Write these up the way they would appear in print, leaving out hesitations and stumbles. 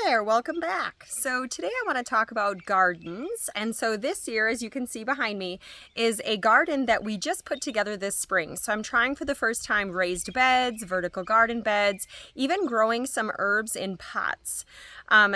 there, welcome back. So today I want to talk about gardens. And so this year, as you can see behind me, is a garden that we just put together this spring. So I'm trying for the first time raised beds, vertical garden beds, even growing some herbs in pots.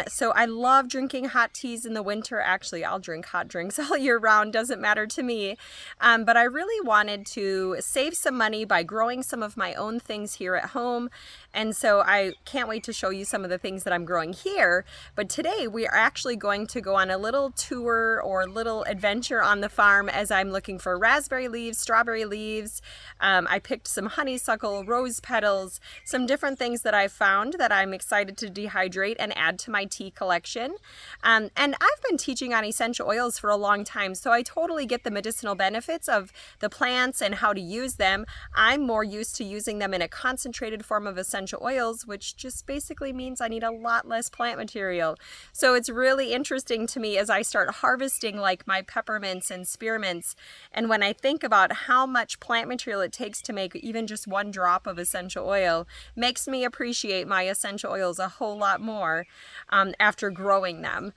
So I love drinking hot teas in the winter. Actually, I'll drink hot drinks all year round, doesn't matter to me. But I really wanted to save some money by growing some of my own things here at home. And so I can't wait to show you some of the things that I'm growing here. But today we are actually going to go on a little tour or little adventure on the farm as I'm looking for raspberry leaves, strawberry leaves. I picked some honeysuckle, rose petals, some different things that I found that I'm excited to dehydrate and add to my tea collection. And I've been teaching on essential oils for a long time, so I totally get the medicinal benefits of the plants and how to use them. I'm more used to using them in a concentrated form of essential oils, which just basically means I need a lot less plant material. So it's really interesting to me as I start harvesting like my peppermints and spearmints, and when I think about how much plant material it takes to make even just one drop of essential oil, makes me appreciate my essential oils a whole lot more after growing them.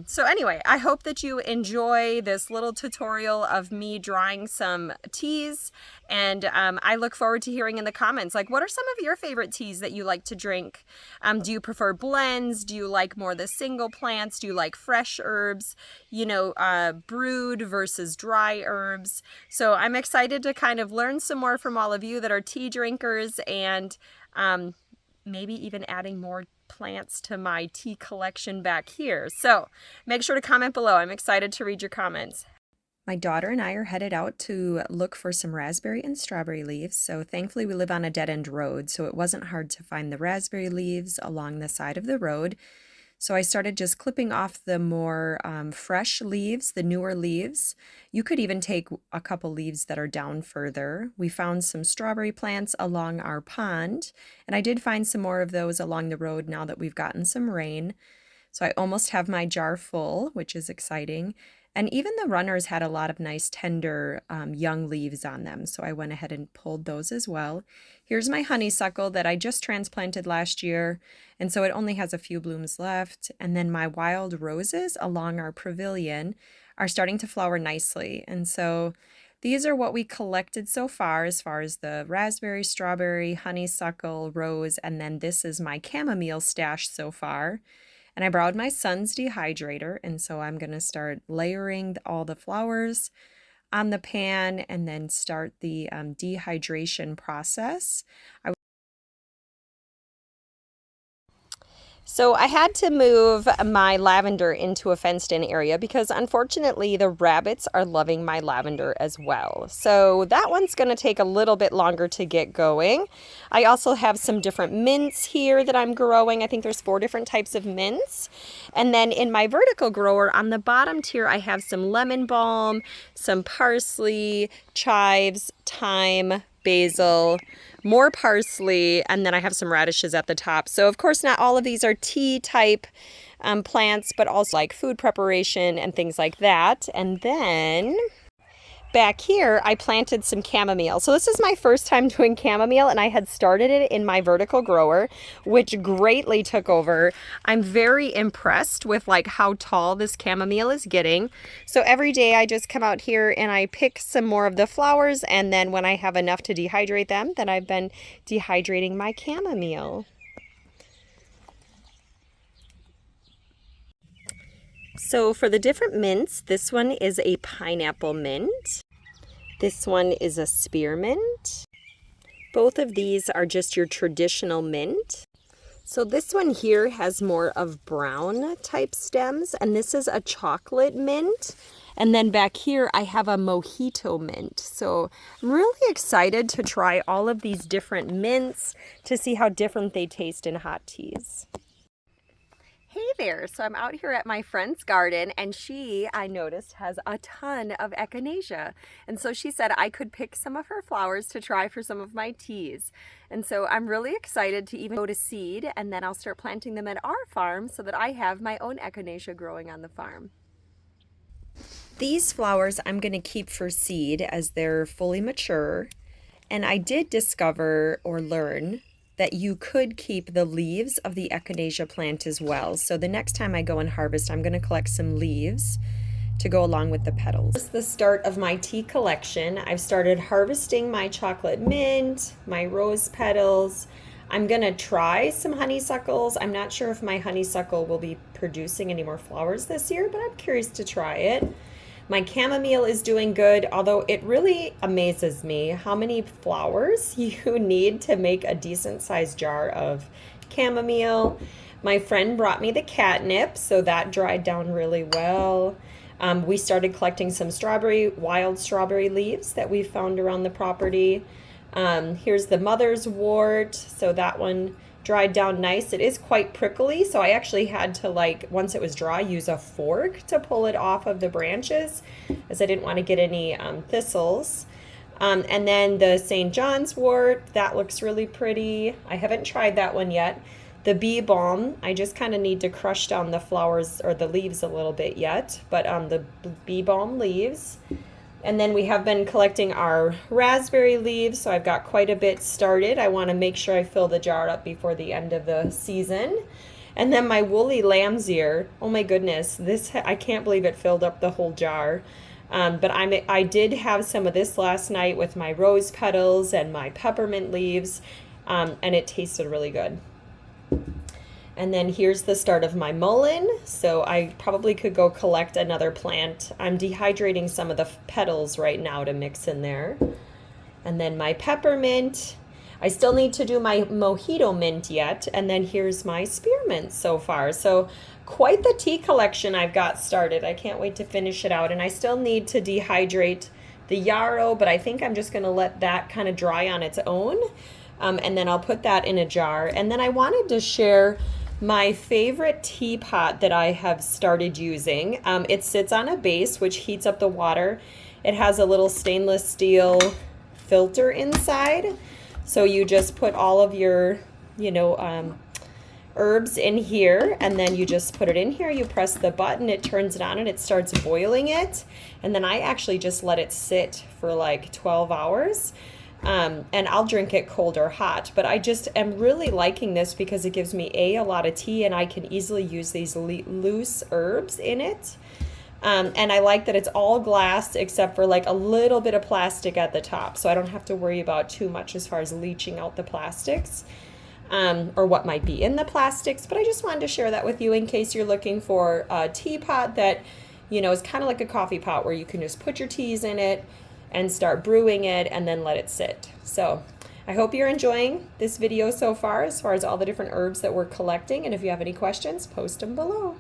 So anyway, I hope that you enjoy this little tutorial of me drying some teas, and I look forward to hearing in the comments, like, what are some of your favorite teas that you like to drink? Do you prefer blends? Do you like more the single plants? Do you like fresh herbs? Brewed versus dry herbs? So I'm excited to kind of learn some more from all of you that are tea drinkers, and maybe even adding more plants to my tea collection back here. So make sure to comment below. I'm excited to read your comments. My daughter and I are headed out to look for some raspberry and strawberry leaves. So thankfully we live on a dead-end road, so it wasn't hard to find the raspberry leaves along the side of the road. So I started just clipping off the more fresh leaves, the newer leaves. You could even take a couple leaves that are down further. We found some strawberry plants along our pond, and I did find some more of those along the road now that we've gotten some rain. So I almost have my jar full, which is exciting. And even the runners had a lot of nice tender young leaves on them, so I went ahead and pulled those as well. Here's my honeysuckle that I just transplanted last year, and so it only has a few blooms left. And then my wild roses along our pavilion are starting to flower nicely. And so these are what we collected so far as the raspberry, strawberry, honeysuckle, rose, and then this is my chamomile stash so far. And I borrowed my son's dehydrator, and so I'm going to start layering all the flowers on the pan and then start the dehydration process. So I had to move my lavender into a fenced-in area because unfortunately the rabbits are loving my lavender as well. So that one's going to take a little bit longer to get going. I also have some different mints here that I'm growing. I think there's 4 different types of mints. And then in my vertical grower on the bottom tier I have some lemon balm, some parsley, chives, thyme, basil, more parsley, and then I have some radishes at the top. So of course not all of these are tea type plants, but also like food preparation and things like that. And then back here I planted some chamomile. So this is my first time doing chamomile, and I had started it in my vertical grower, which greatly took over. I'm very impressed with like how tall this chamomile is getting. So every day I just come out here and I pick some more of the flowers, and then when I have enough to dehydrate them, then I've been dehydrating my chamomile. So for the different mints, this one is a pineapple mint. This one is a spearmint. Both of these are just your traditional mint. So this one here has more of brown type stems, and this is a chocolate mint. And then back here I have a mojito mint. So I'm really excited to try all of these different mints to see how different they taste in hot teas. Hey there, so I'm out here at my friend's garden, and she, I noticed, has a ton of echinacea. And so she said I could pick some of her flowers to try for some of my teas. And so I'm really excited to even go to seed, and then I'll start planting them at our farm so that I have my own echinacea growing on the farm. These flowers I'm going to keep for seed as they're fully mature. And I did discover or learn that you could keep the leaves of the echinacea plant as well. So the next time I go and harvest, I'm going to collect some leaves to go along with the petals. This is the start of my tea collection. I've started harvesting my chocolate mint, my rose petals. I'm gonna try some honeysuckles. I'm not sure if my honeysuckle will be producing any more flowers this year, but I'm curious to try it. My chamomile is doing good, although it really amazes me how many flowers you need to make a decent sized jar of chamomile. My friend brought me the catnip, so that dried down really well. We started collecting some wild strawberry leaves that we found around the property. Here's the Motherwort, so that one dried down nice. It is quite prickly, so I actually had to, like, once it was dry, use a fork to pull it off of the branches, as I didn't want to get any thistles. And then the St. John's wort, that looks really pretty. I haven't tried that one yet. The BeaBalm, I just kind of need to crush down the flowers or the leaves a little bit yet, but the BeaBalm leaves. And then we have been collecting our raspberry leaves, so I've got quite a bit started. I want to make sure I fill the jar up before the end of the season. And then my woolly lamb's ear, oh my goodness, I can't believe it filled up the whole jar. But I did have some of this last night with my rose petals and my peppermint leaves, and it tasted really good. And then here's the start of my mullein, so I probably could go collect another plant. I'm dehydrating some of the petals right now to mix in there. And then my peppermint. I still need to do my mojito mint yet, and then here's my spearmint so far. So quite the tea collection I've got started. I can't wait to finish it out, and I still need to dehydrate the yarrow, but I think I'm just going to let that kind of dry on its own, and then I'll put that in a jar. And then I wanted to share my favorite teapot that I have started using. It sits on a base which heats up the water. It has a little stainless steel filter inside. So you just put all of your, herbs in here, and then you just put it in here. You press the button, it turns it on, and it starts boiling it. And then I actually just let it sit for like 12 hours. And I'll drink it cold or hot, but I just am really liking this because it gives me a lot of tea, and I can easily use these loose herbs in it. And I like that it's all glass except for like a little bit of plastic at the top, so I don't have to worry about too much as far as leaching out the plastics, or what might be in the plastics. But I just wanted to share that with you in case you're looking for a teapot that, is kind of like a coffee pot where you can just put your teas in it and start brewing it and then let it sit. So I hope you're enjoying this video so far as all the different herbs that we're collecting, and if you have any questions, post them below.